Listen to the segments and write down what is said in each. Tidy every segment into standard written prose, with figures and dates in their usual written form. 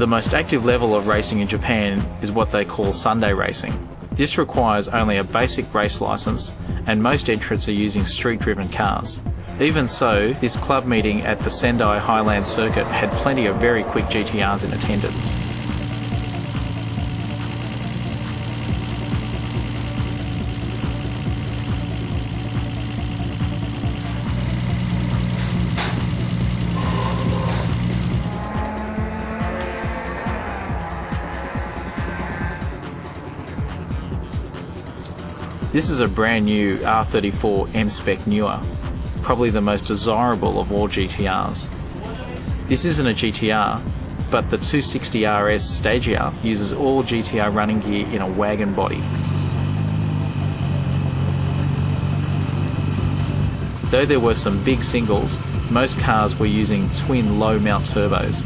The most active level of racing in Japan is what they call Sunday racing. This requires only a basic race license, and most entrants are using street-driven cars. Even so, this club meeting at the Sendai Highland Circuit had plenty of very quick GTRs in attendance. This is a brand new R34 M-Spec Newer, probably the most desirable of all GTRs. This isn't a GTR, but the 260RS Stagea uses all GTR running gear in a wagon body. Though there were some big singles, most cars were using twin low mount turbos.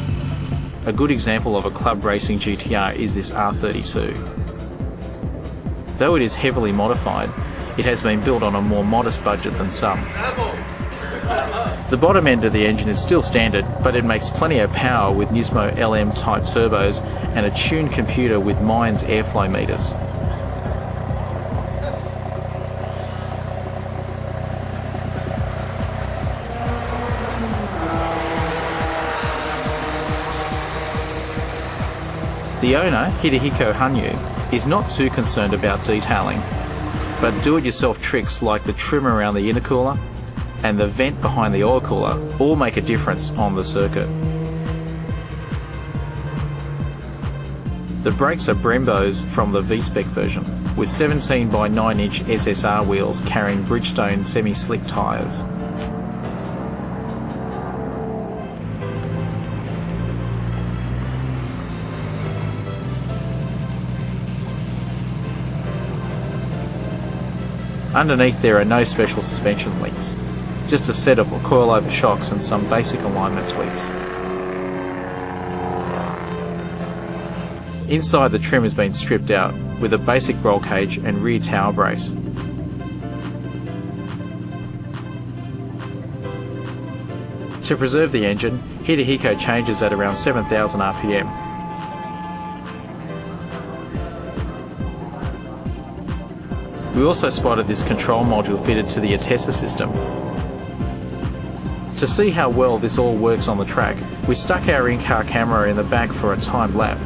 A good example of a club racing GTR is this R32. Though it is heavily modified, it has been built on a more modest budget than some. The bottom end of the engine is still standard, but it makes plenty of power with Nismo LM type turbos and a tuned computer with Minds airflow meters. The owner, Hidehiko Hanyu, is not too concerned about detailing, but do-it-yourself tricks like the trim around the intercooler and the vent behind the oil cooler all make a difference on the circuit. The brakes are Brembos from the V-Spec version, with 17 by 9 inch SSR wheels carrying Bridgestone semi-slick tyres. Underneath there are no special suspension links, just a set of coilover shocks and some basic alignment tweaks. Inside, the trim has been stripped out with a basic roll cage and rear tower brace. To preserve the engine, Hidehiko changes at around 7,000 RPM. We also spotted this control module fitted to the Atessa system. To see how well this all works on the track, we stuck our in-car camera in the back for a timed lap.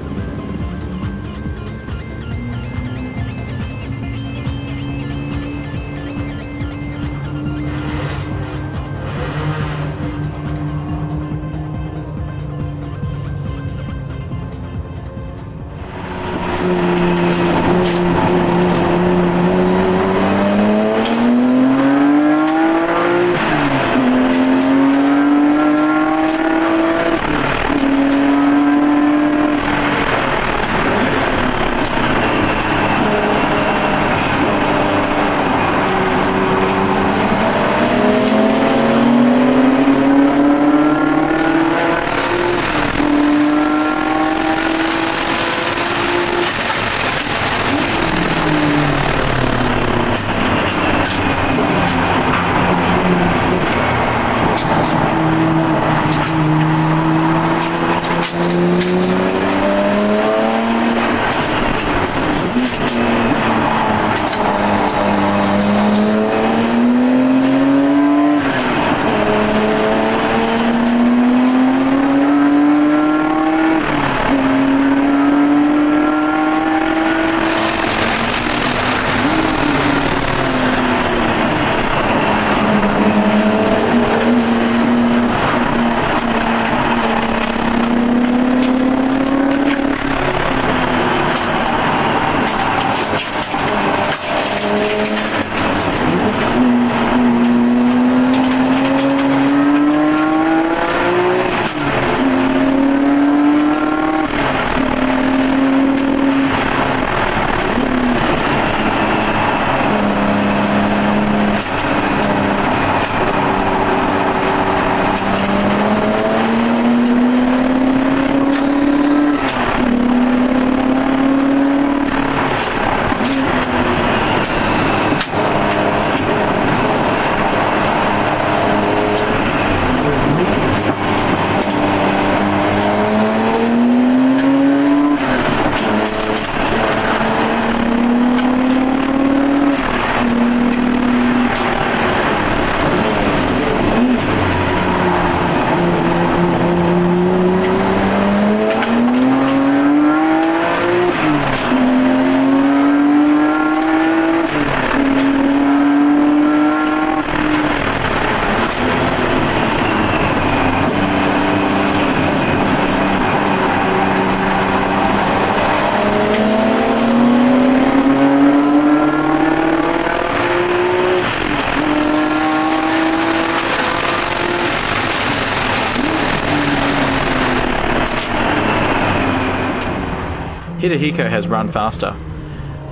Hidehiko has run faster,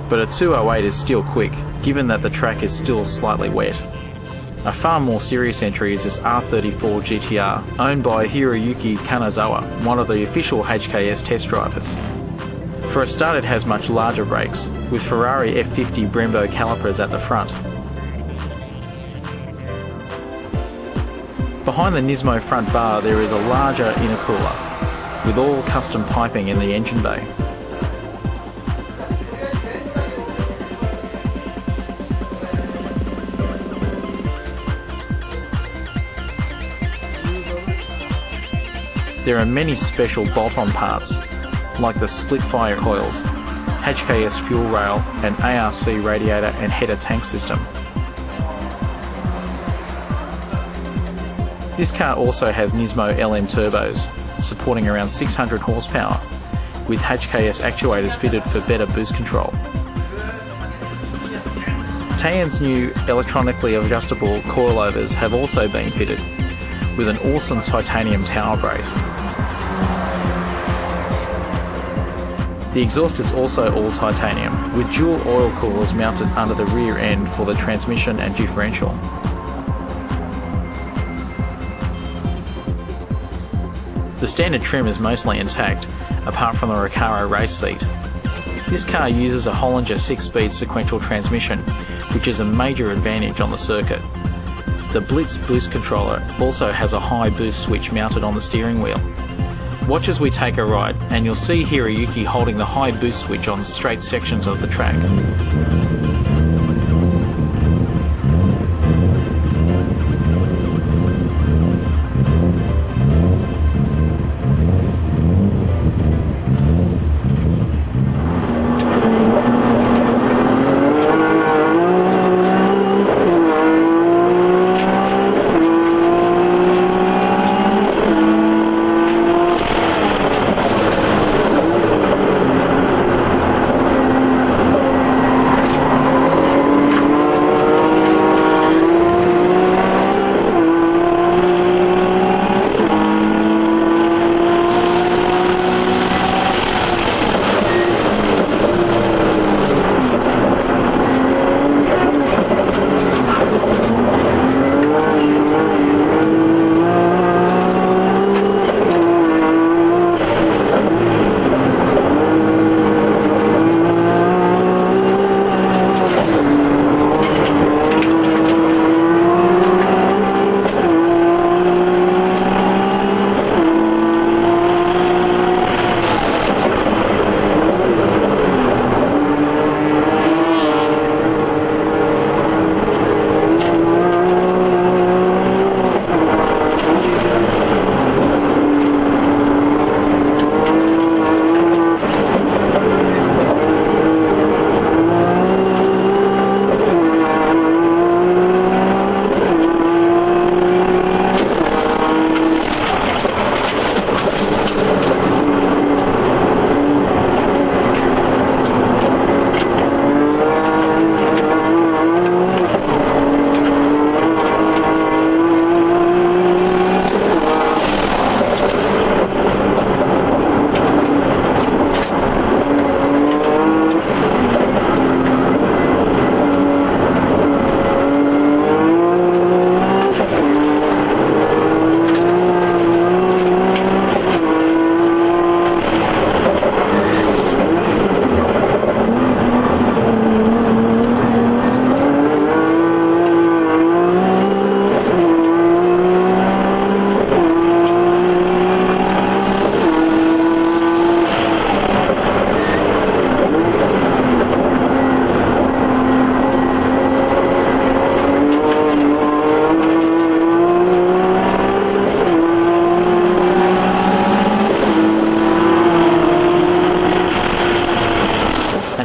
but a 2:08 is still quick, given that the track is still slightly wet. A far more serious entry is this R34 GTR, owned by Hiroyuki Kanazawa, one of the official HKS test drivers. For a start, it has much larger brakes, with Ferrari F50 Brembo calipers at the front. Behind the Nismo front bar there is a larger intercooler, with all custom piping in the engine bay. There are many special bolt-on parts, like the split fire coils, HKS fuel rail and ARC radiator and header tank system. This car also has Nismo LM turbos, supporting around 600 horsepower, with HKS actuators fitted for better boost control. Tayan's new electronically adjustable coilovers have also been fitted, with an awesome titanium tower brace. The exhaust is also all titanium, with dual oil coolers mounted under the rear end for the transmission and differential. The standard trim is mostly intact, apart from the Recaro race seat. This car uses a Hollinger 6-speed sequential transmission, which is a major advantage on the circuit. The Blitz boost controller also has a high boost switch mounted on the steering wheel. Watch as we take a ride, and you'll see Hiroyuki holding the high boost switch on straight sections of the track.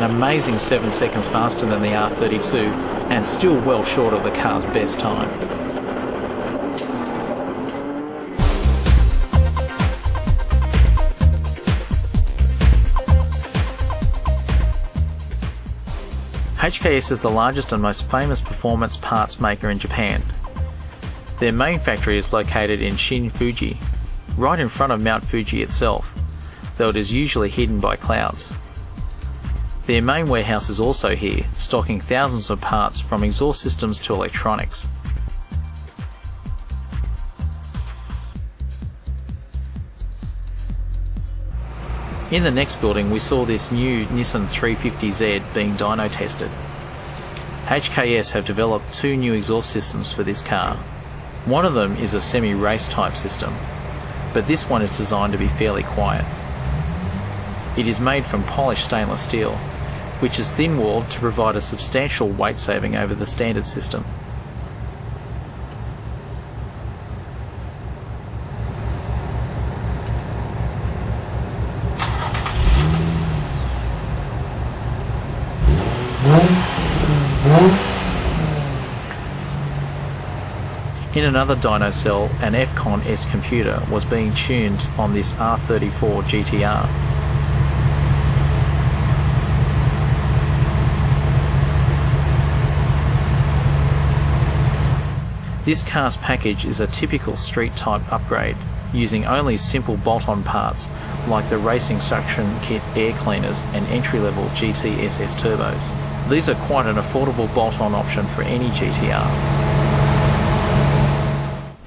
Amazing 7 seconds faster than the R32 and still well short of the car's best time. HKS is the largest and most famous performance parts maker in Japan. Their main factory is located in Shin Fuji, right in front of Mount Fuji itself, though it is usually hidden by clouds. Their main warehouse is also here, stocking thousands of parts from exhaust systems to electronics. In the next building we saw this new Nissan 350Z being dyno tested. HKS have developed two new exhaust systems for this car. One of them is a semi-race type system, but this one is designed to be fairly quiet. It is made from polished stainless steel, which is thin-walled to provide a substantial weight saving over the standard system. In another dyno cell, an FCON S computer was being tuned on this R34 GTR. This car's package is a typical street type upgrade, using only simple bolt-on parts like the racing suction kit air cleaners and entry-level GT-SS turbos. These are quite an affordable bolt-on option for any GTR.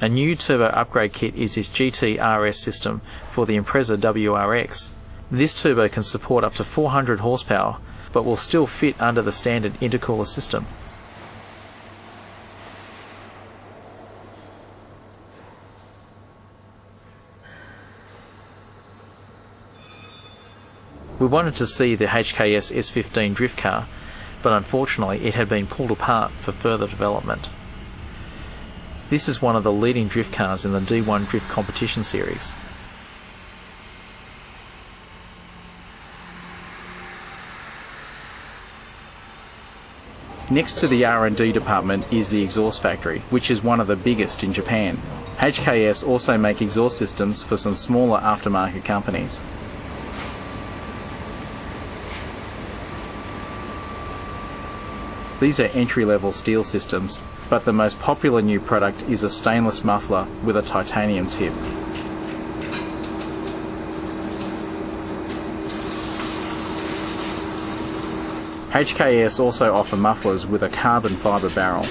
A new turbo upgrade kit is this GT-RS system for the Impreza WRX. This turbo can support up to 400 horsepower, but will still fit under the standard intercooler system. We wanted to see the HKS S15 drift car, but unfortunately it had been pulled apart for further development. This is one of the leading drift cars in the D1 Drift Competition Series. Next to the R&D department is the exhaust factory, which is one of the biggest in Japan. HKS also make exhaust systems for some smaller aftermarket companies. These are entry-level steel systems, but the most popular new product is a stainless muffler with a titanium tip. HKS also offer mufflers with a carbon fibre barrel.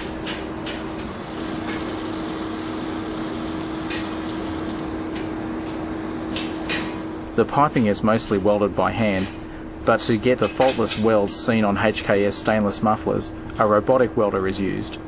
The piping is mostly welded by hand, but to get the faultless welds seen on HKS stainless mufflers, a robotic welder is used.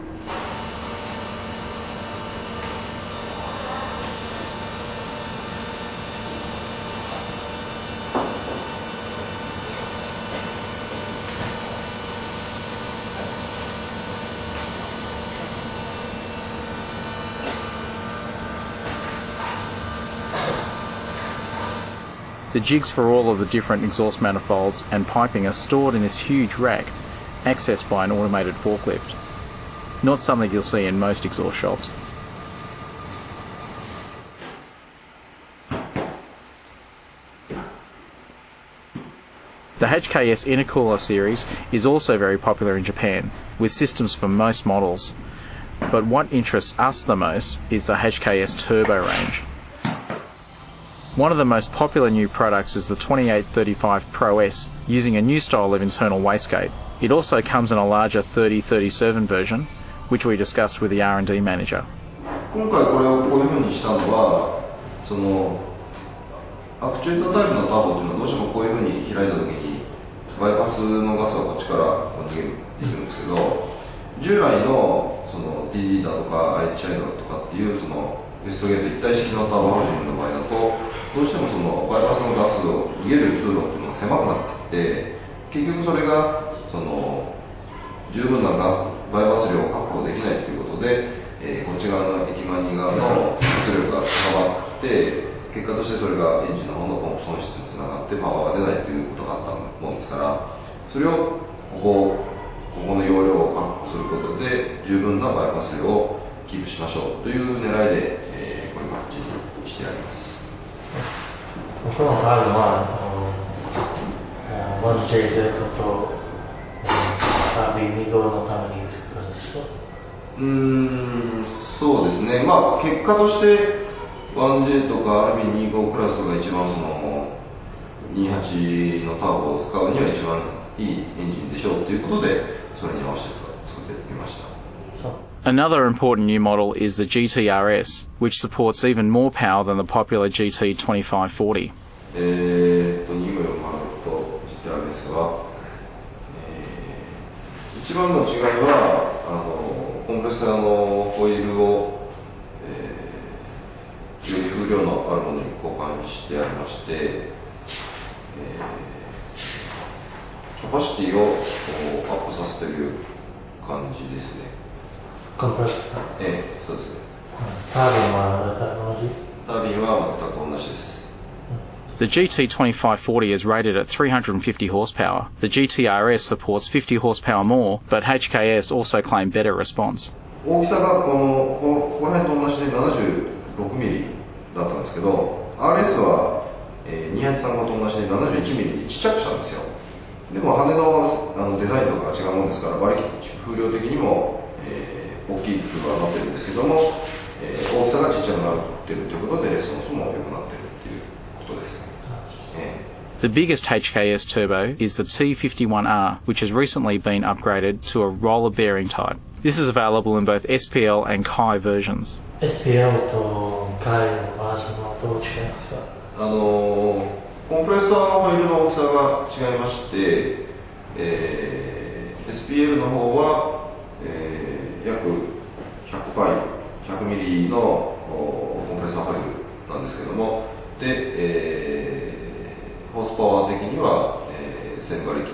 The jigs for all of the different exhaust manifolds and piping are stored in this huge rack, accessed by an automated forklift. Not something you'll see in most exhaust shops. The HKS intercooler series is also very popular in Japan, with systems for most models. But what interests us the most is the HKS Turbo range. One of the most popular new products is the 2835 Pro S, using a new style of internal wastegate. It also comes in a larger 3037 version, which we discussed with the R&D manager. 今回これをこういう風にしたのは、アクチュエータータイプのターボというのはどうしてもこういう風に開いた時にバイパスのガスがこっちから逃げてくるんですけど、従来のTD だとか IHI だとかっていうウエストゲート一体式のターボハウジングの場合だと、どうしてもバイパスのガスを逃げる通路っていうのが狭くなってきて、結局それが十分なバイパス量を確保できないということで、こっち側の駅マニ側の圧力が高まって、結果としてそれがエンジンの方のポンプ損失につながってパワーが出ないということがあったものですから、それをここの容量を確保することで十分なバイパス量をキープしましょうという狙いで、こういう形にしてあります。僕のカードは1JZ と RB2 号のために作るんでしょう？そうですね、結果として1J とか RB25 クラスが一番28のターボを使うには一番いいエンジンでしょうということでそれに合わせて作ってみました。 Another important new model is the GTRS, which supports even more power than the popular GT2540. 250と GTRS は、一番の違いはコンプレッサーのホイールを、より風量のあるものに交換してありまして、キャパシティをアップさせている感じですね。コンプレッサー。そうですね。タービンは同じ？タービンは全く同じです。The GT2540 is rated at 350 horsepower. The GTRS supports 50 horsepower more, but HKS also claim better response. 大きさがここら辺と同じで76ミリだったんですけど、RS は235と同じで71ミリにちっちゃくしたんですよ。でも羽のデザインとかが違うもんですから、馬力風量的にも、大きくはなってるんですけども、大きさがちっちゃくなってるということでレスポンスも良くなってるっていうことですね。The biggest HKS turbo is the T51R, which has recently been upgraded to a roller bearing type. This is available in both SPL and Kai versions. SPL と Kai のバージョンはどう違いますか？コンプレッサーのホイールの大きさが違いまして、SPL の方は、約100パイ、100ミリのコンプレッサーホイールなんですけども、で、ホースパワー的には、1000馬力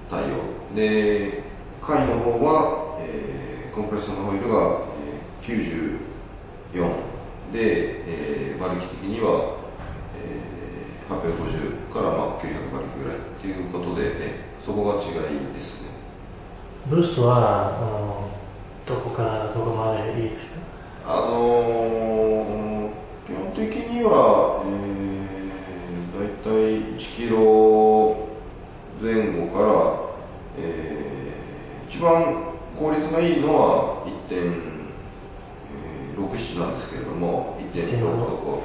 対応で、回の方は、コンプレッサーのホイールが、94で、馬力的には、850から、900馬力ぐらいということで、そこが違いですね。ブーストはどこからどこまでいいですか？基本的には、だいたい1キロ前後から、一番効率がいいのは 1.67 なんですけれども、 1.6 とこ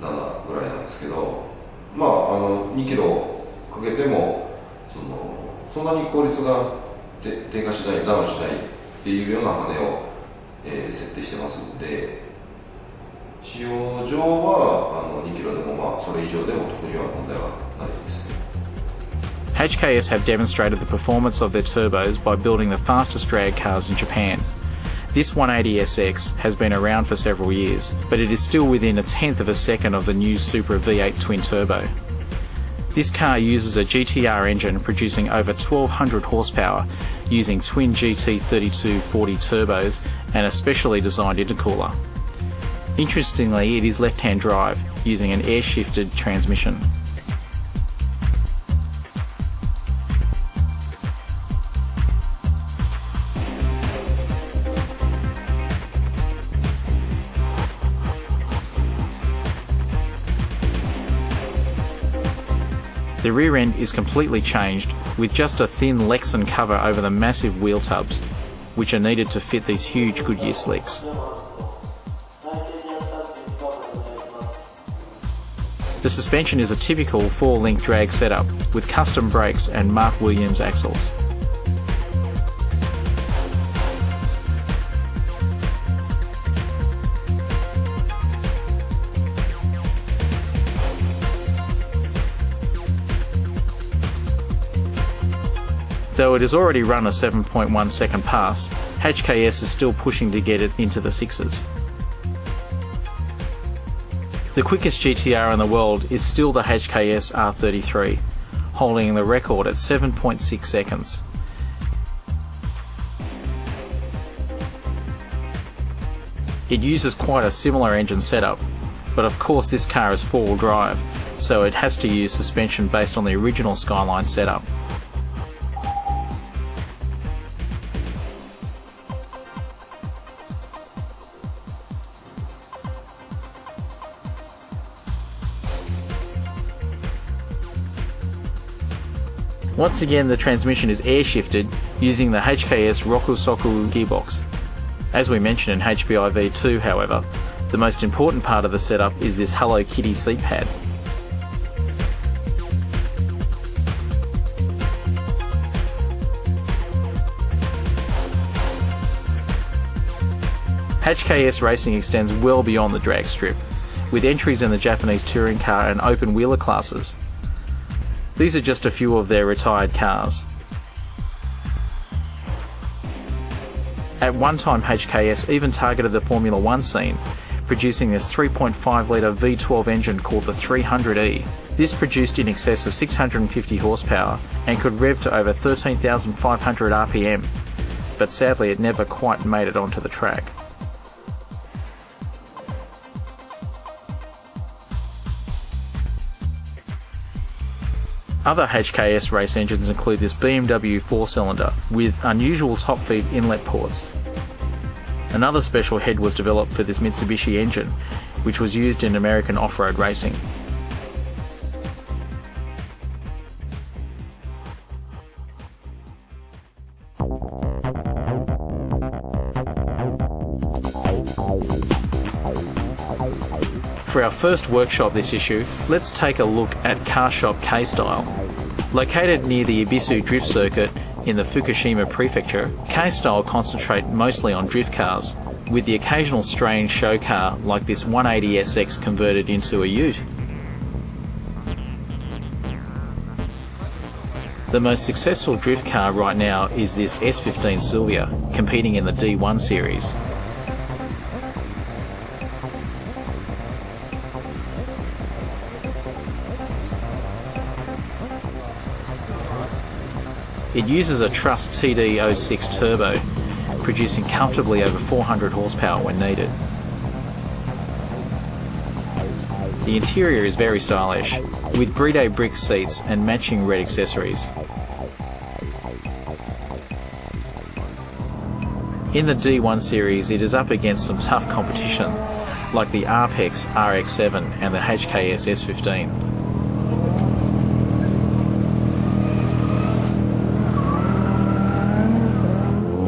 7ぐらいなんですけど、2キロかけてもそんなに効率が低下しない、ダウンしないっていうような羽を、設定してますので、使用上は2キロでもそれ以上でも特には問題はないですね。HKS have demonstrated the performance of their turbos by building the fastest drag cars in Japan. This 180SX has been around for several years, but it is still within a tenth of a second of the new Supra V8 twin turbo. This car uses a GTR engine producing over 1200 horsepower using twin GT3240 turbos and a specially designed intercooler. Interestingly, it is left-hand drive using an air-shifted transmission. The rear end is completely changed with just a thin Lexan cover over the massive wheel tubs, which are needed to fit these huge Goodyear slicks. The suspension is a typical 4-link drag setup with custom brakes and Mark Williams axles. Though it has already run a 7.1 second pass, HKS is still pushing to get it into the sixes. The quickest GTR in the world is still the HKS R33, holding the record at 7.6 seconds. It uses quite a similar engine setup, but of course this car is four-wheel drive, so it has to use suspension based on the original Skyline setup. Once again, the transmission is air-shifted using the HKS Rokusoku gearbox. As we mentioned in HPI V2, however, the most important part of the setup is this Hello Kitty seat pad. HKS racing extends well beyond the drag strip, with entries in the Japanese touring car and open wheeler classes. These are just a few of their retired cars. At one time, HKS even targeted the Formula One scene, producing this 3.5 litre V12 engine called the 300E. This produced in excess of 650 horsepower and could rev to over 13,500 RPM, but sadly it never quite made it onto the track. Other HKS race engines include this BMW 4-cylinder with unusual top feed inlet ports. Another special head was developed for this Mitsubishi engine, which was used in American off-road racing. For our first workshop this issue, let's take a look at Car Shop K-Style. Located near the Ebisu Drift Circuit in the Fukushima Prefecture, K-Style concentrate mostly on drift cars, with the occasional strange show car like this 180SX converted into a ute. The most successful drift car right now is this S15 Silvia, competing in the D1 series. It uses a Trust TD06 turbo, producing comfortably over 400 horsepower when needed. The interior is very stylish, with Bride brick seats and matching red accessories. In the D1 series, it is up against some tough competition, like the Arpex RX7 and the HKS S15.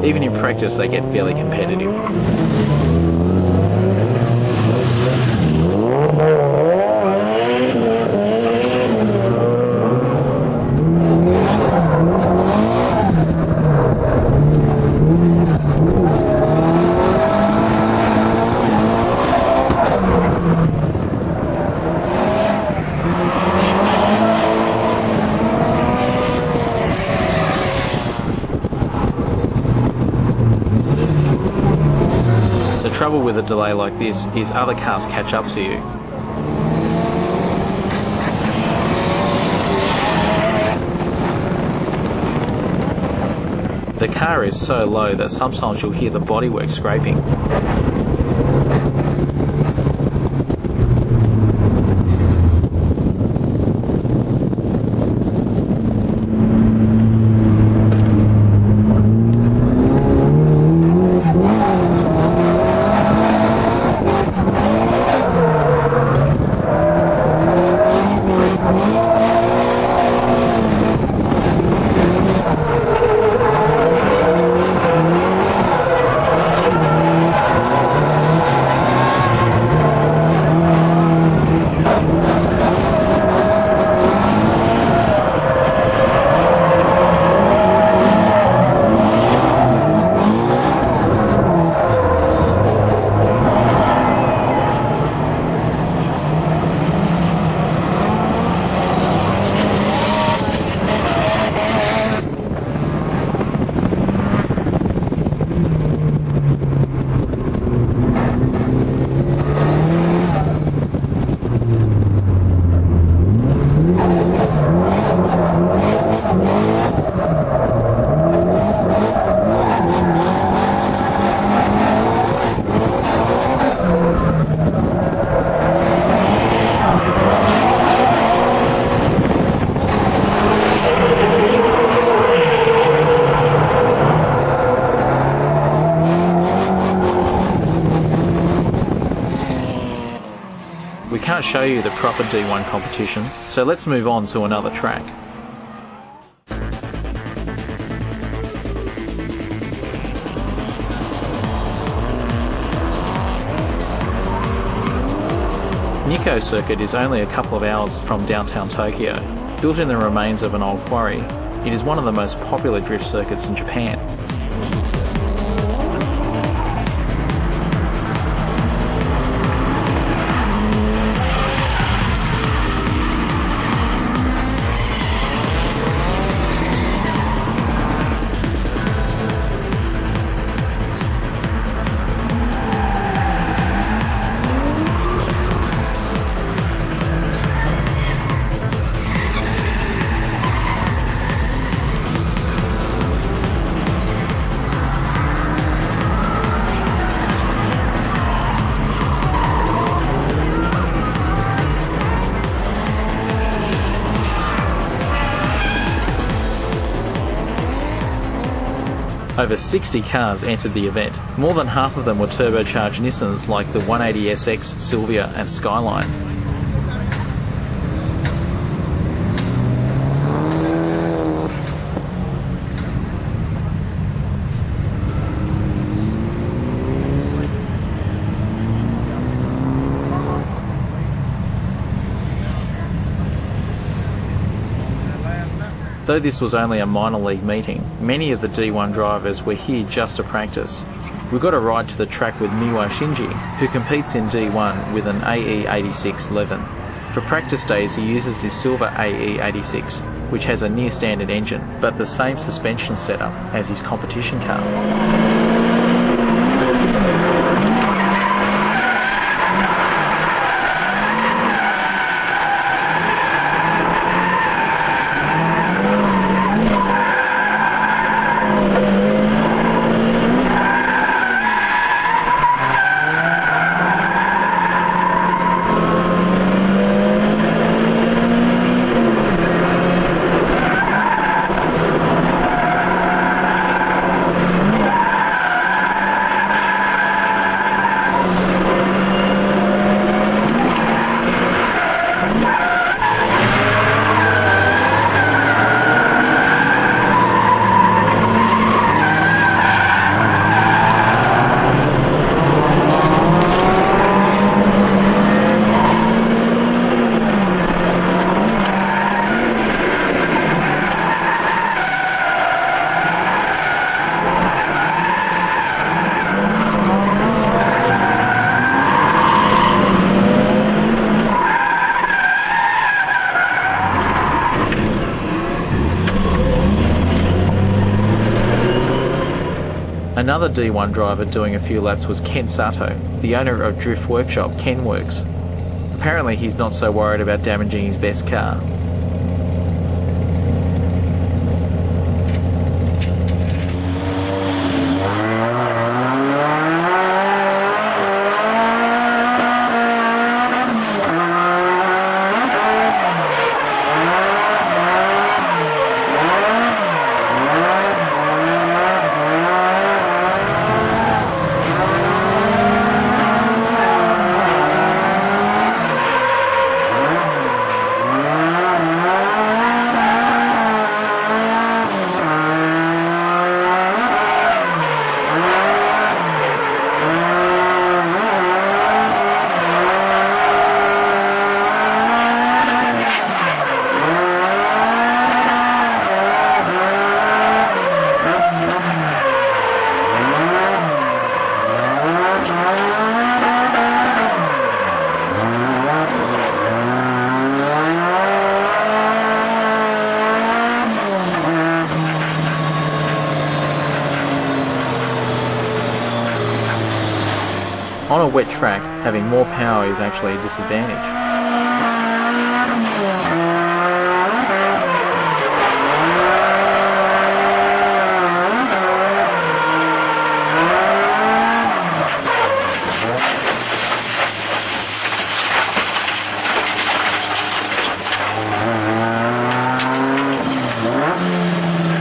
Even in practice, they get fairly competitive. The trouble with a delay like this is other cars catch up to you. The car is so low that sometimes you'll hear the bodywork scraping. We can't show you the proper D1 competition, so let's move on to another track. Nikko Circuit is only a couple of hours from downtown Tokyo. Built in the remains of an old quarry, it is one of the most popular drift circuits in Japan. Over 60 cars entered the event. More than half of them were turbocharged Nissans like the 180SX, Silvia and Skyline. Though this was only a minor league meeting, many of the D1 drivers were here just to practice. We got a ride to the track with Miwa Shinji, who competes in D1 with an AE86 Levin. For practice days he uses his silver AE86, which has a near standard engine, but the same suspension setup as his competition car. Another D1 driver doing a few laps was Ken Sato, the owner of drift workshop Kenworks. Apparently he's not so worried about damaging his best car. On a wet track, having more power is actually a disadvantage.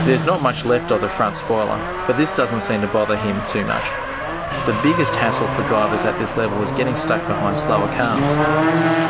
There's not much left of the front spoiler, but this doesn't seem to bother him too much. The biggest hassle for drivers at this level is getting stuck behind slower cars.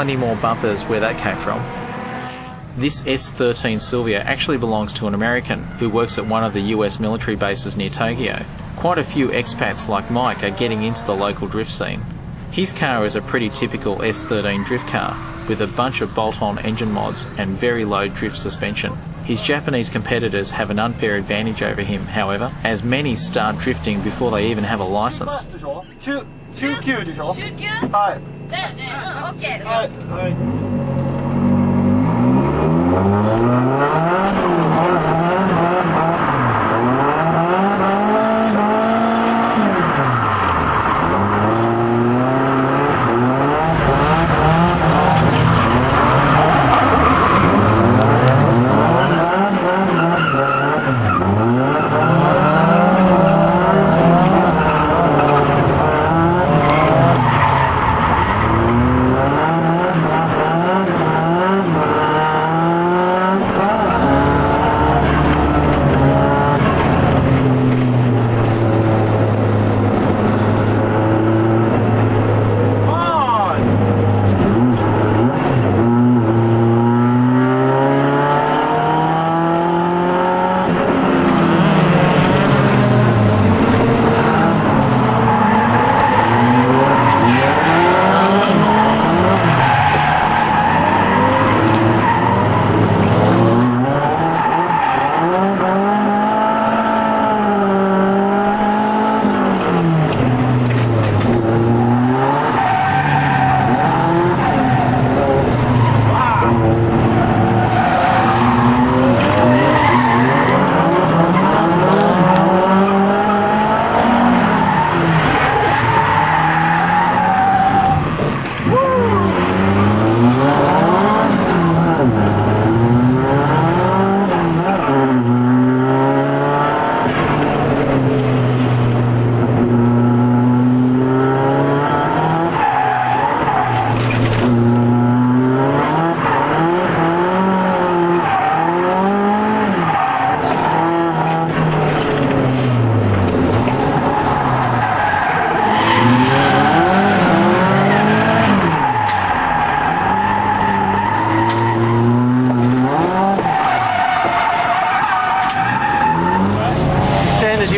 plenty more bumpers where that came from. This S13 Silvia actually belongs to an American who works at one of the US military bases near Tokyo. Quite a few expats like Mike are getting into the local drift scene. His car is a pretty typical S13 drift car, with a bunch of bolt-on engine mods and very low drift suspension. His Japanese competitors have an unfair advantage over him, however, as many start drifting before they even have a license. 中級でしょ？中級？はい。だよね。オッケー。はい。はい。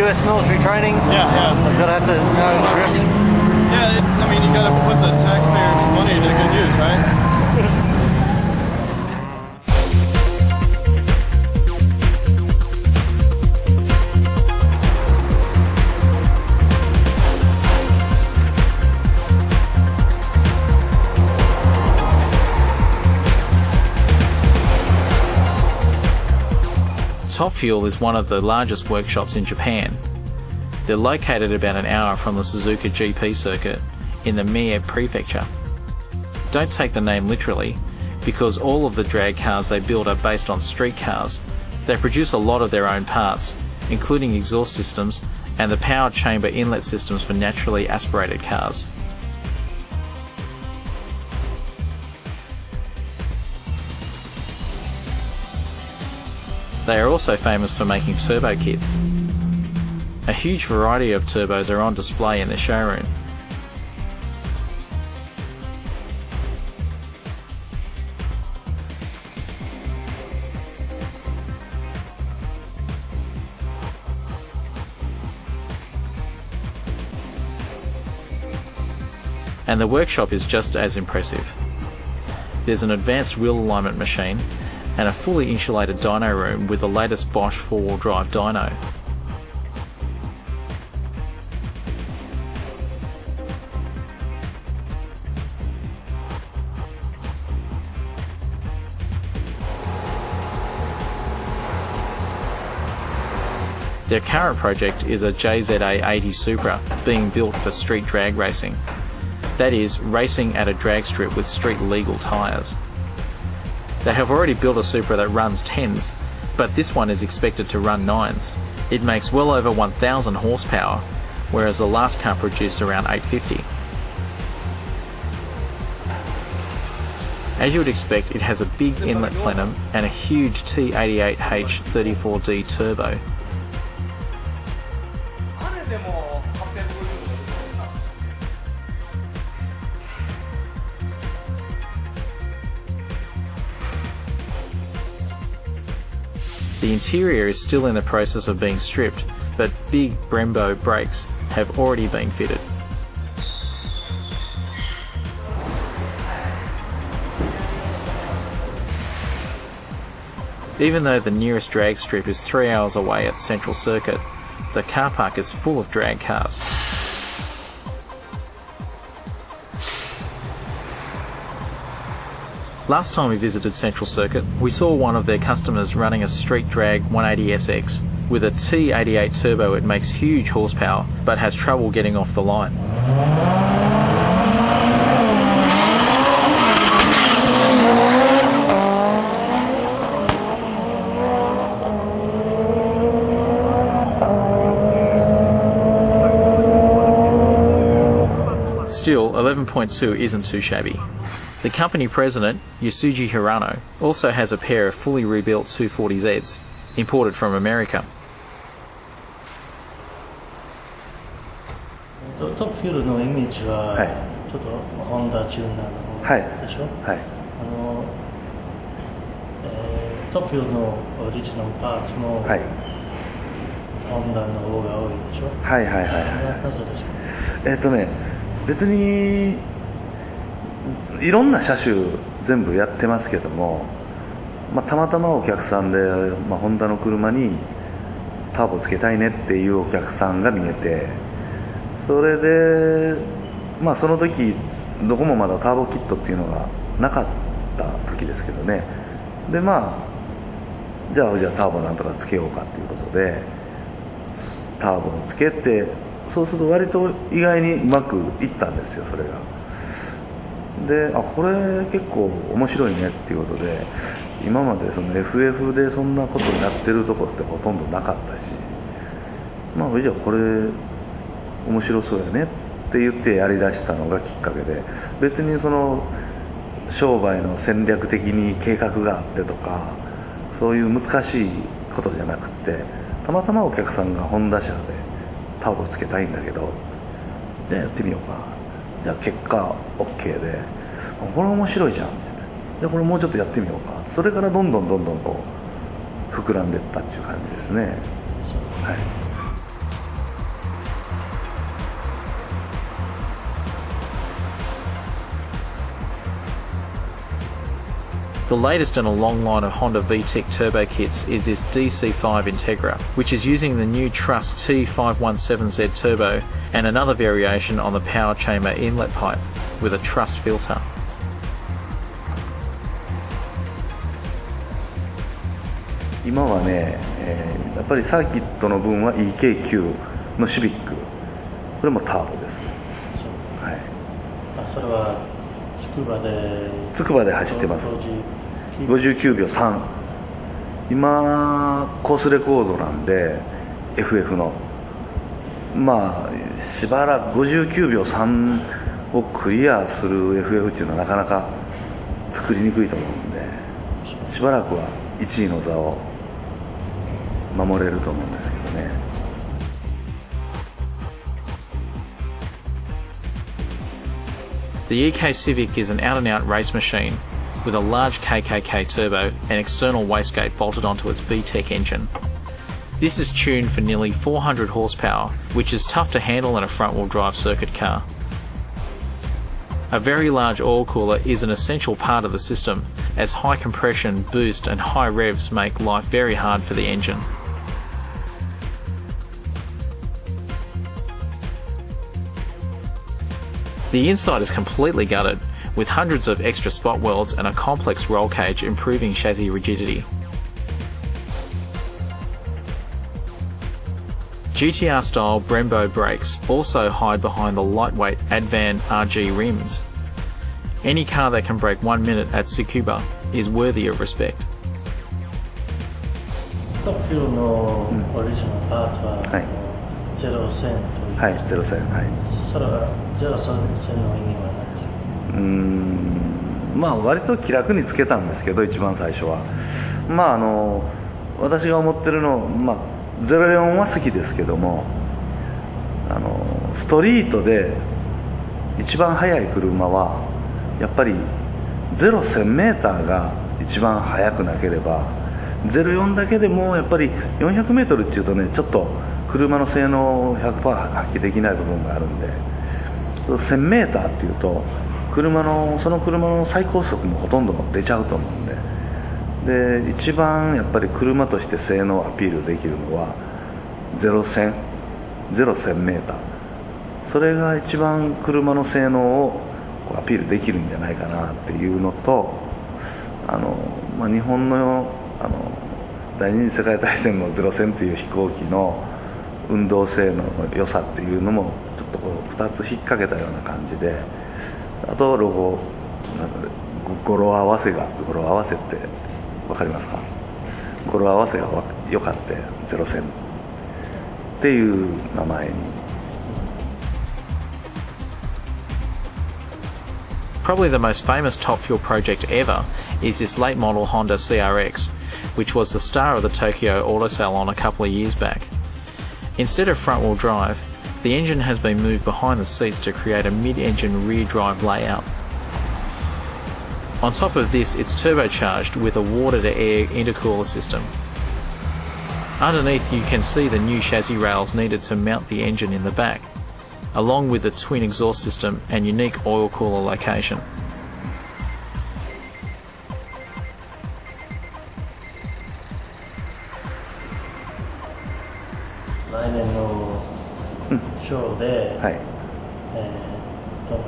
US military training. Yeah, yeah. I've got to have to know drift. Yeah, I mean, you got to put the taxpayers' money to good use, right? Top Fuel is one of the largest workshops in Japan. They're located about an hour from the Suzuka GP circuit in the Mie prefecture. Don't take the name literally, because all of the drag cars they build are based on street cars. They produce a lot of their own parts, including exhaust systems and the power chamber inlet systems for naturally aspirated cars. They are also famous for making turbo kits. A huge variety of turbos are on display in the showroom. And the workshop is just as impressive. There's an advanced wheel alignment machine and a fully insulated dyno room with the latest Bosch 4-wheel drive dyno. Their current project is a JZA80 Supra being built for street drag racing. That is, racing at a drag strip with street legal tyres. They have already built a Supra that runs 10s, but this one is expected to run 9s. It makes well over 1,000 horsepower, whereas the last car produced around 850. As you would expect, it has a big inlet plenum and a huge T88H 34D turbo. The interior is still in the process of being stripped, but big Brembo brakes have already been fitted. Even though the nearest drag strip is 3 hours away at Central Circuit, the car park is full of drag cars. Last time we visited Central Circuit, we saw one of their customers running a street drag 180SX. With a T88 turbo, it makes huge horsepower, but has trouble getting off the line. Still, 11.2 isn't too shabby. The company president, Yasuji Hirano, also has a pair of fully rebuilt 240Zs, imported from America. トップフュールのイメージは、はい、ちょっとホンダチューナーの方でしょ、はい、トップフュールのオリジナルパーツも、はい、ホンダの方が多いでしょ。はいはいはいはい。なぜですか。別にいろんな車種全部やってますけども、たまたまお客さんで、ホンダの車にターボつけたいねっていうお客さんが見えて、それで、その時どこもまだターボキットっていうのがなかった時ですけどね。でじゃあターボなんとかつけようかっていうことでターボをつけて、そうすると割と意外にうまくいったんですよ、それが。でこれ結構面白いねっていうことで、今までその FF でそんなことやってるとこってほとんどなかったし、じゃあこれ面白そうやねって言ってやりだしたのがきっかけで、別にその商売の戦略的に計画があってとかそういう難しいことじゃなくて、たまたまお客さんがホンダ車でターボつけたいんだけど、じゃあやってみようか、じゃあ結果 OK で、これ面白いじゃんって言って、じゃあこれもうちょっとやってみようか、それからどんどんこう膨らんでいったっていう感じですね。はい。The latest in a long line of Honda VTEC turbo kits is this DC5 Integra, which is using the new Truss T517Z turbo and another variation on the power chamber inlet pipe with a Truss filter. 今はね、やっぱりサーキットの分は EK9 のシビック、これもターボですね。はい。それはつくばで走ってます。59秒3。今コースレコードなんで FF のしばらく59秒3をクリアする FF っていうのはなかなか作りにくいと思うんで、しばらくは1位の座を守れると思うんですけどね。The EK Civic is an out-and-out race machine with a large KKK turbo and external wastegate bolted onto its VTEC engine. This is tuned for nearly 400 horsepower, which is tough to handle in a front-wheel drive circuit car. A very large oil cooler is an essential part of the system, as high compression, boost and high revs make life very hard for the engine. The inside is completely gutted, with hundreds of extra spot welds and a complex roll cage improving chassis rigidity. GTR-style Brembo brakes also hide behind the lightweight Advan RG rims. Any car that can brake 1 minute at Tsukuba is worthy of respect. トップフュールのオリジナルパーツは、0線という。はい、0線。はい。それは0線の意味は何ですか。割と気楽につけたんですけど、一番最初は。私が思ってるの、04は好きですけども、ストリートで一番速い車はやっぱり01000メーターが一番速くなければ04だけでもやっぱり 400m っていうとね、ちょっと車の性能を 100% 発揮できない部分があるんで、1000m っていうとその車の最高速もほとんど出ちゃうと思うんで、一番やっぱり車として性能をアピールできるのは01000m、それが一番車の性能をアピールできるんじゃないかなっていうのと、日本の第二次世界大戦の01000という飛行機の運動性能の良さっていうのもちょっと2つ引っ掛けたような感じで、あとロゴ語呂合わせって分かりますか？語呂合わせが良かって01000っていう名前に。Probably the most famous top fuel project ever is this late model Honda CRX, which was the star of the Tokyo Auto Salon a couple of years back. Instead of front wheel drive, the engine has been moved behind the seats to create a mid-engine rear drive layout. On top of this, it's turbocharged with a water-to-air intercooler system. Underneath you can see the new chassis rails needed to mount the engine in the back, along with the twin exhaust system and unique oil cooler location. 来年のショーで、はい、どの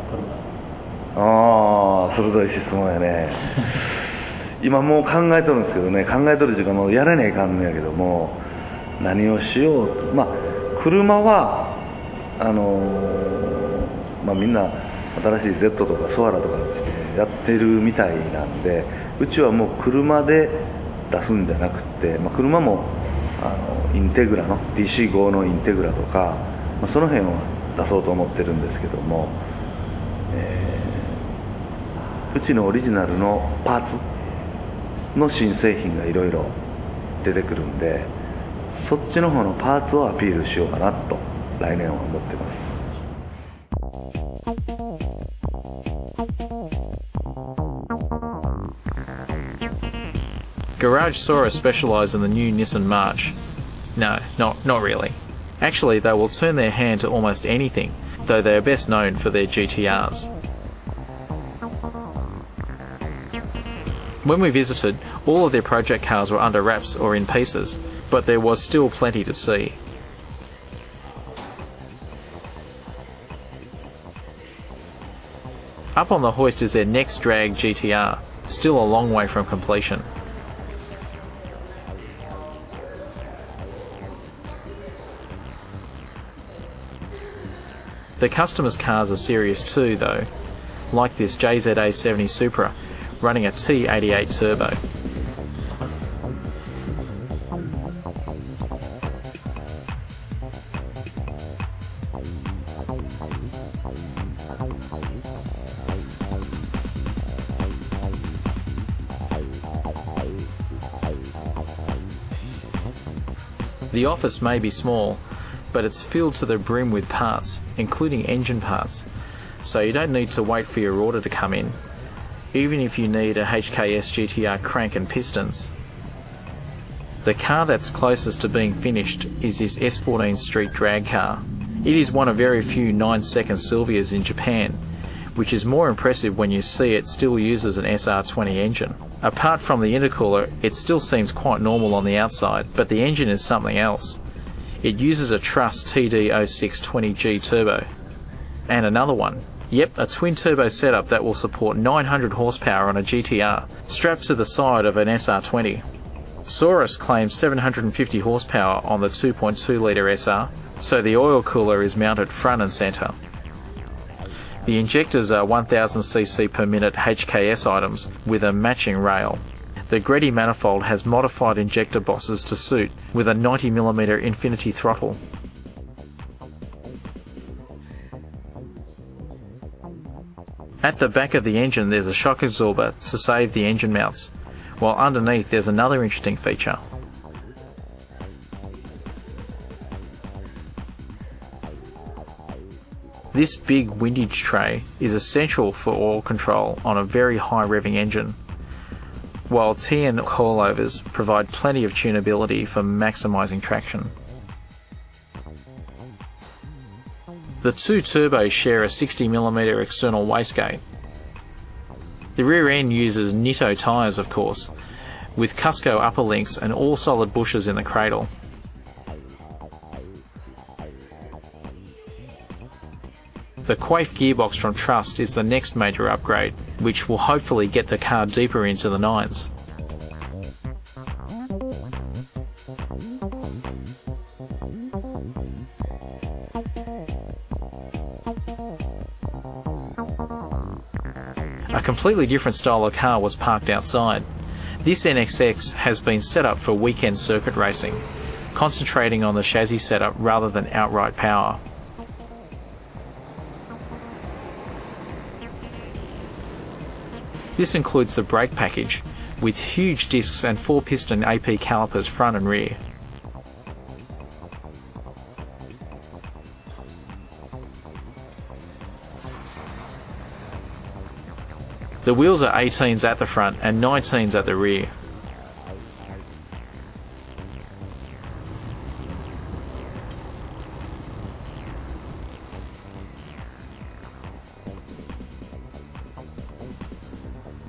車？鋭い質問やね。今もう考えとるんですけどね、考えとる時間もやらねえかんのやけども、何をしようと。車はみんな新しい Z とかソアラとかってやってるみたいなんで、うちはもう車で出すんじゃなくて、車もインテグラの DC5 のインテグラとか、その辺は出そうと思ってるんですけども、うちのオリジナルのパーツの新製品がいろいろ出てくるんで、そっちの方のパーツをアピールしようかなと来年は思ってます。Garage Saurus specialise in the new Nissan March. No, not really. Actually, they will turn their hand to almost anything, though they are best known for their GTRs. When we visited, all of their project cars were under wraps or in pieces, but there was still plenty to see. Up on the hoist is their next drag GTR, still a long way from completion. The customers' cars are serious too though, like this JZA70 Supra running a T88 turbo. The office may be small, but it's filled to the brim with parts, including engine parts, so you don't need to wait for your order to come in, even if you need a HKS GTR crank and pistons. The car that's closest to being finished is this S14 Street drag car. It is one of very few 9-second Silvias in Japan, which is more impressive when you see it still uses an SR20 engine. Apart from the intercooler, it still seems quite normal on the outside, but the engine is something else. It uses a Truss TD0620G turbo. And another one. Yep, a twin turbo setup that will support 900 horsepower on a GTR, strapped to the side of an SR20. Saurus claims 750 horsepower on the 2.2 litre SR, so the oil cooler is mounted front and centre. The injectors are 1000cc per minute HKS items with a matching rail. The Greddy manifold has modified injector bosses to suit, with a 90mm infinity throttle. At the back of the engine there's a shock absorber to save the engine mounts, while underneath there's another interesting feature. This big windage tray is essential for oil control on a very high revving engine. while TN coilovers provide plenty of tunability for maximising traction. The two turbos share a 60mm external wastegate. The rear end uses Nitto tyres, of course, with Cusco upper links and all solid bushes in the cradle. The Quaife gearbox from Trust is the next major upgrade, which will hopefully get the car deeper into the nines. A completely different style of car was parked outside. This NXX has been set up for weekend circuit racing, concentrating on the chassis setup rather than outright power. This includes the brake package, with huge discs and 4-piston AP calipers front and rear. The wheels are 18s at the front and 19s at the rear.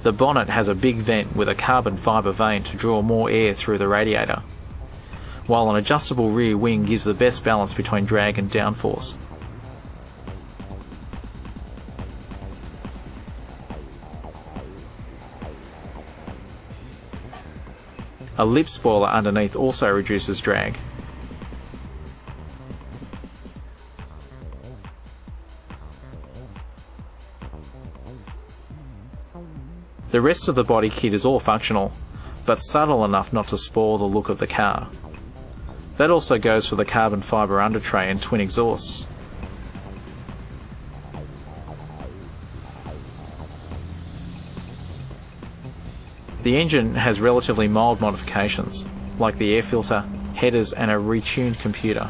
The bonnet has a big vent with a carbon fibre vane to draw more air through the radiator, while an adjustable rear wing gives the best balance between drag and downforce. A lip spoiler underneath also reduces drag. The rest of the body kit is all functional, but subtle enough not to spoil the look of the car. That also goes for the carbon fibre undertray and twin exhausts. The engine has relatively mild modifications, like the air filter, headers and a retuned computer.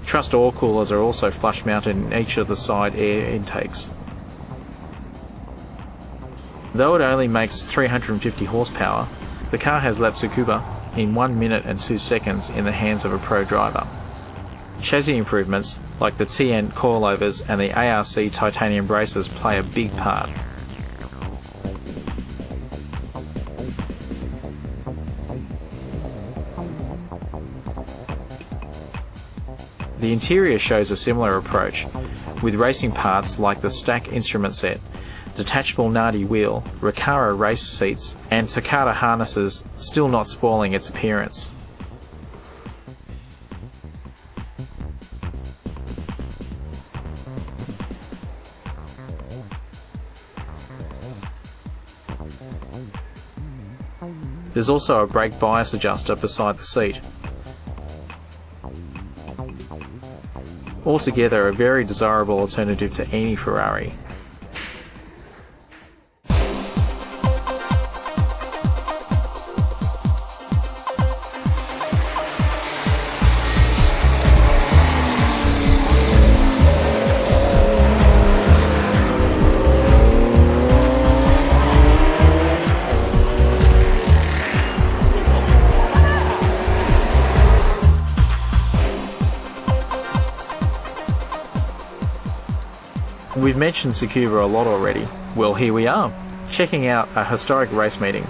Trust oil coolers are also flush mounted in each of the side air intakes. Though it only makes 350 horsepower, the car has lapped Tsukuba in 1 minute and 2 seconds in the hands of a pro driver. Chassis improvements, like the TN coilovers and the ARC titanium braces, play a big part. The interior shows a similar approach, with racing parts like the stack instrument set, detachable Nardi wheel, Recaro race seats and Takata harnesses still not spoiling its appearance. There's also a brake bias adjuster beside the seat. Altogether, a very desirable alternative to any Ferrari. We've mentioned Tsukuba a lot already. Well, here we are, checking out a historic race meeting.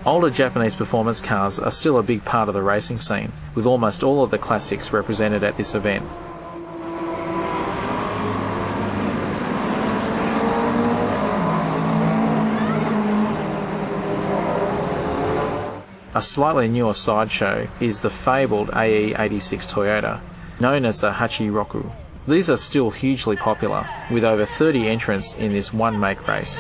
Older Japanese performance cars are still a big part of the racing scene, with almost all of the classics represented at this event. A slightly newer sideshow is the fabled AE86 Toyota, known as the Hachiroku. These are still hugely popular, with over 30 entrants in this one-make race.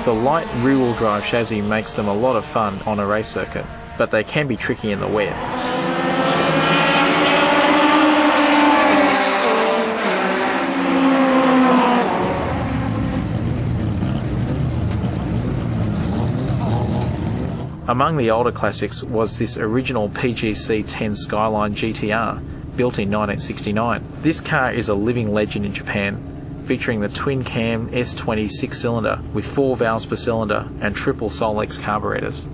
The light rear-wheel drive chassis makes them a lot of fun on a race circuit, but they can be tricky in the wet. Among the older classics was this original PGC 10 Skyline GTR, built in 1969. This car is a living legend in Japan, featuring the twin-cam S20 6-cylinder with 4 valves per cylinder and triple Solex carburetors.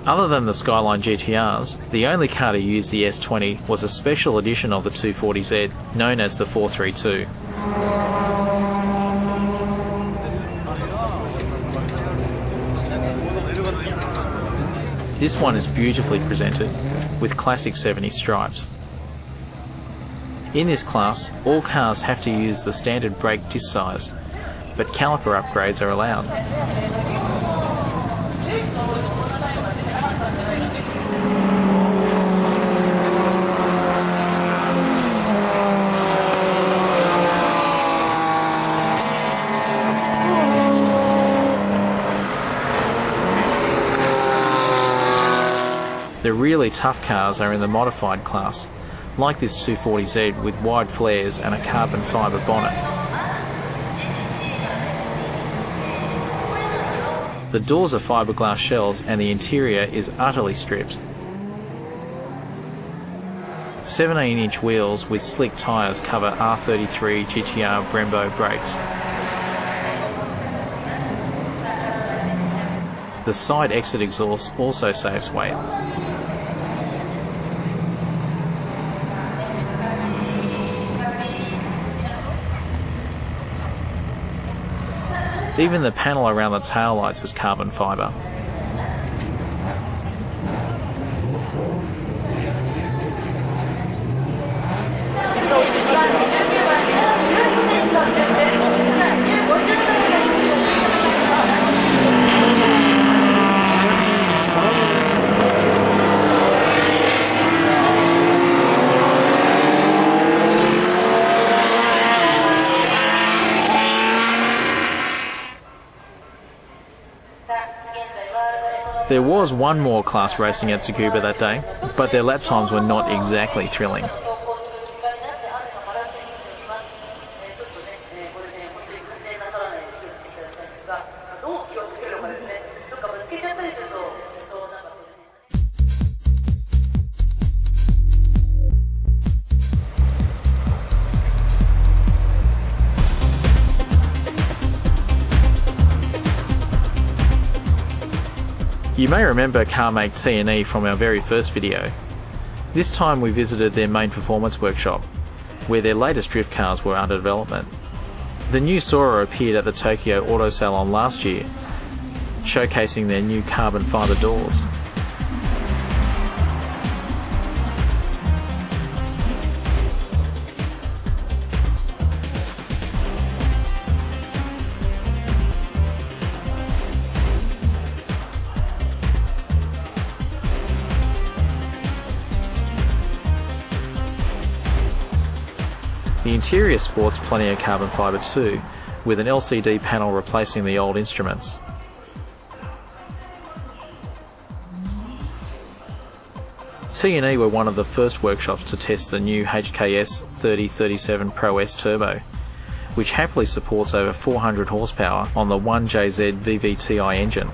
Other than the Skyline GTRs, the only car to use the S20 was a special edition of the 240Z, known as the 432. This one is beautifully presented, with classic 70s stripes. In this class, all cars have to use the standard brake disc size, but caliper upgrades are allowed. The really tough cars are in the modified class, like this 240Z with wide flares and a carbon fibre bonnet. The doors are fiberglass shells and the interior is utterly stripped. 17-inch wheels with slick tyres cover R33 GTR Brembo brakes. The side exit exhaust also saves weight. Even the panel around the taillights is carbon fibre. There was one more class racing at Tsukuba that day, but their lap times were not exactly thrilling. You may remember car make T&E from our very first video. This time we visited their main performance workshop, where their latest drift cars were under development. The new Sora appeared at the Tokyo Auto Salon last year, showcasing their new carbon fibre doors. The interior sports plenty of carbon fibre too, with an LCD panel replacing the old instruments. T&E were one of the first workshops to test the new HKS 3037 Pro S Turbo, which happily supports over 400 horsepower on the 1JZ VVTi engine.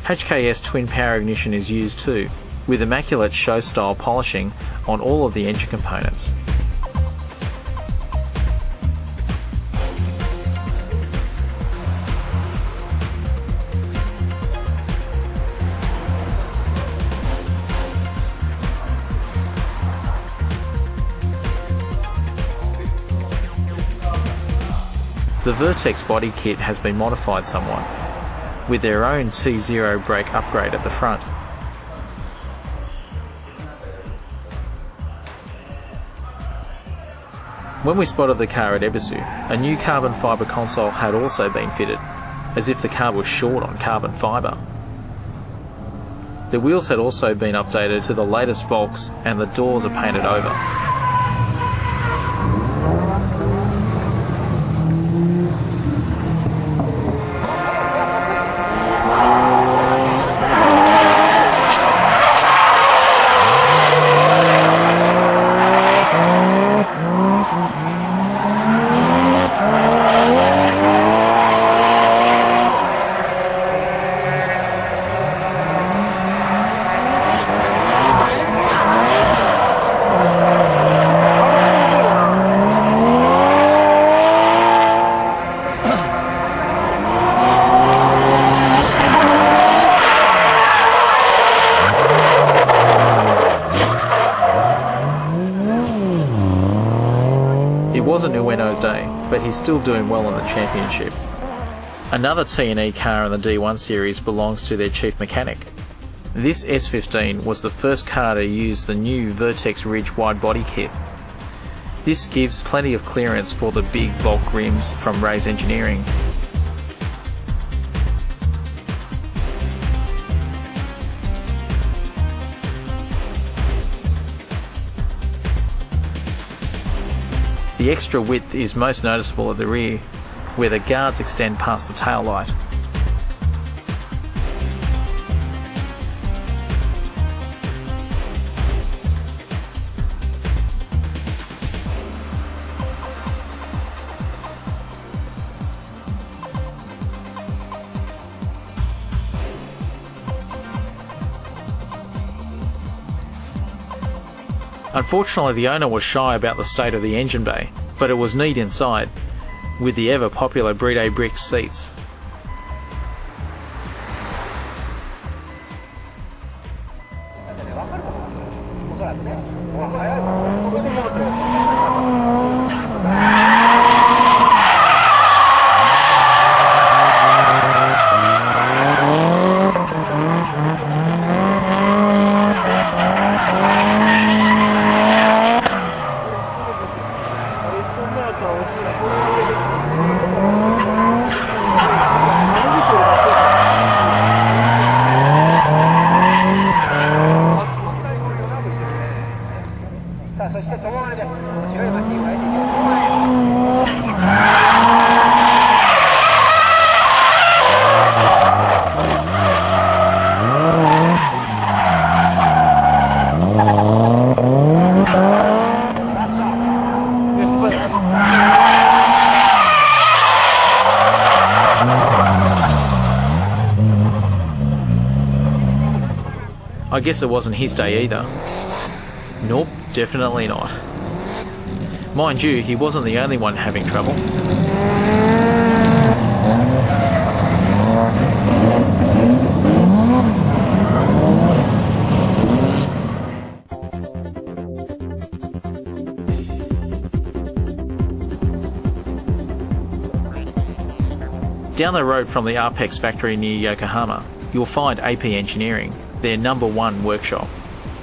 HKS twin power ignition is used too, with immaculate show-style polishing on all of the engine components. The Vertex body kit has been modified somewhat, with their own T0 brake upgrade at the front. When we spotted the car at Ebisu, a new carbon fibre console had also been fitted, as if the car was short on carbon fibre. The wheels had also been updated to the latest Volks and the doors are painted over. wasn't Ueno's day, but he's still doing well in the championship. Another T&E car in the D1 series belongs to their chief mechanic. This S15 was the first car to use the new Vertex Ridge wide body kit. This gives plenty of clearance for the big bulk rims from Ray's Engineering. The extra width is most noticeable at the rear, where the guards extend past the tail light. Unfortunately, the owner was shy about the state of the engine bay, but it was neat inside, with the ever popular Bride brick seats. I guess it wasn't his day either. Nope, definitely not. Mind you, he wasn't the only one having trouble. Down the road from the Arpex factory near Yokohama, you'll find AP Engineering, their #1 workshop.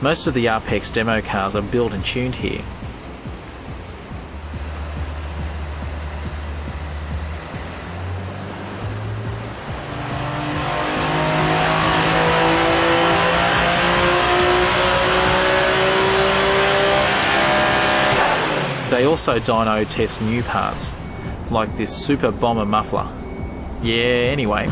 Most of the Arpex demo cars are built and tuned here. They also dyno test new parts, like this Super Bomber muffler. Yeah, anyway.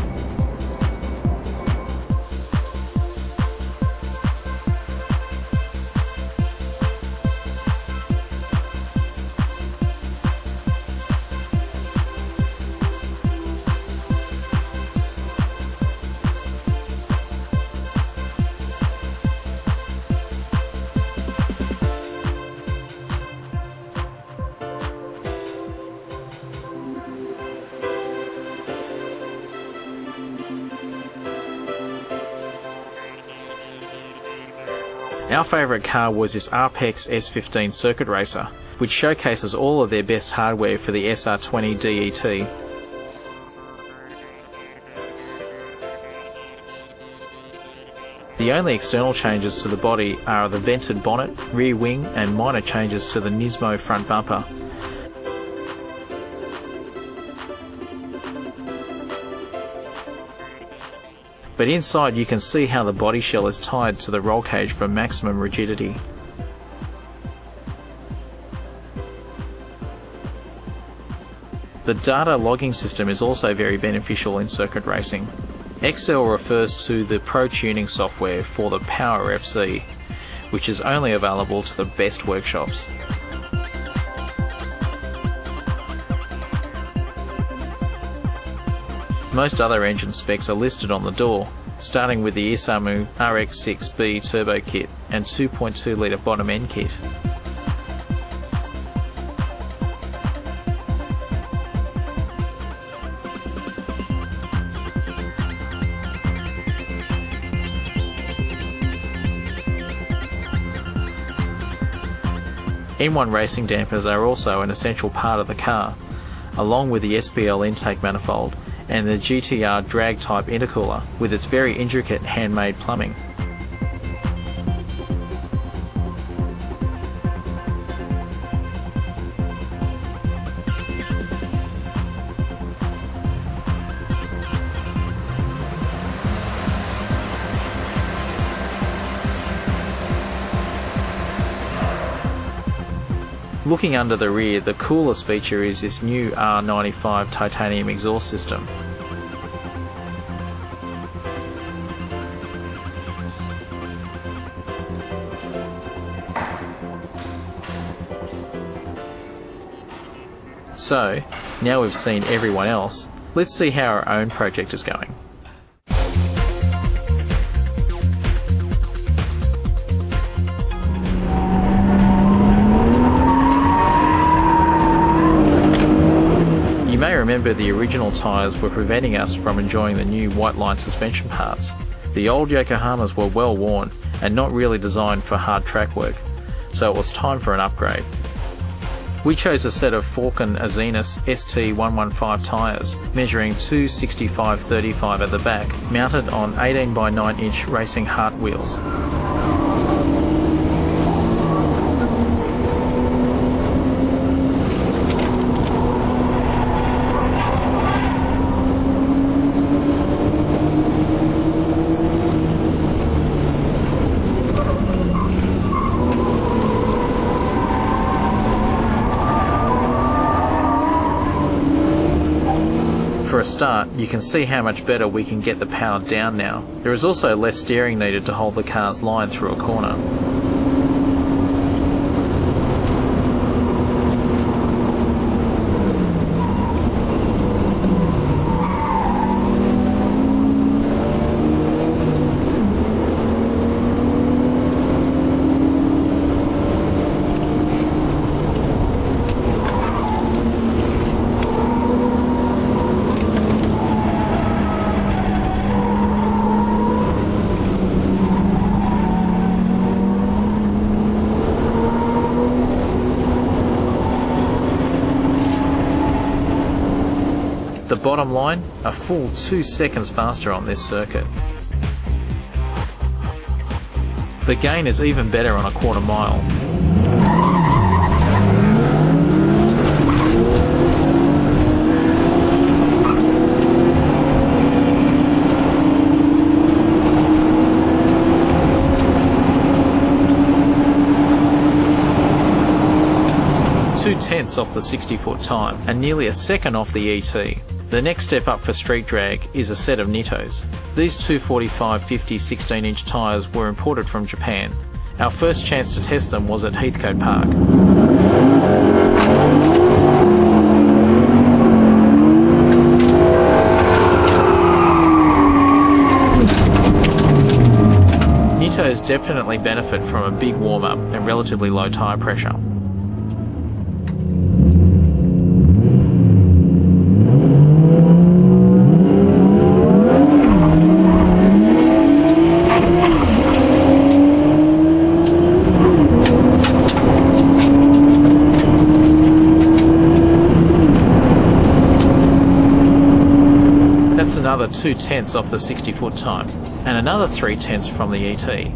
Our favourite car was this Arpex S15 Circuit Racer, which showcases all of their best hardware for the SR20 DET. The only external changes to the body are the vented bonnet, rear wing and minor changes to the Nismo front bumper. But inside you can see how the body shell is tied to the roll cage for maximum rigidity. The data logging system is also very beneficial in circuit racing. Excel refers to the Pro Tuning software for the Power FC, which is only available to the best workshops. Most other engine specs are listed on the door, starting with the Isamu RX6B turbo kit and 2.2 litre bottom end kit. M1 racing dampers are also an essential part of the car, along with the SPL intake manifold and the GTR drag type intercooler with its very intricate handmade plumbing. Looking under the rear, the coolest feature is this new R95 titanium exhaust system. So, now we've seen everyone else, let's see how our own project is going. You may remember the original tyres were preventing us from enjoying the new white line suspension parts. The old Yokohamas were well worn and not really designed for hard track work, so it was time for an upgrade. We chose a set of Falken Azenis ST115 tyres, measuring 265/35 at the back, mounted on 18 by 9 inch Racing Hart wheels. For a start, you can see how much better we can get the power down now. There is also less steering needed to hold the car's line through a corner. The bottom line, a full 2 seconds faster on this circuit. The gain is even better on a quarter mile. .2 off the 60-foot time and nearly a second off the ET. The next step up for street drag is a set of Nitos. These 245/50 16-inch tyres were imported from Japan. Our first chance to test them was at Heathcote Park. Nitos definitely benefit from a big warm-up and relatively low tyre pressure. That's another 2/10 off the 60-foot time, and another 3/10 from the ET.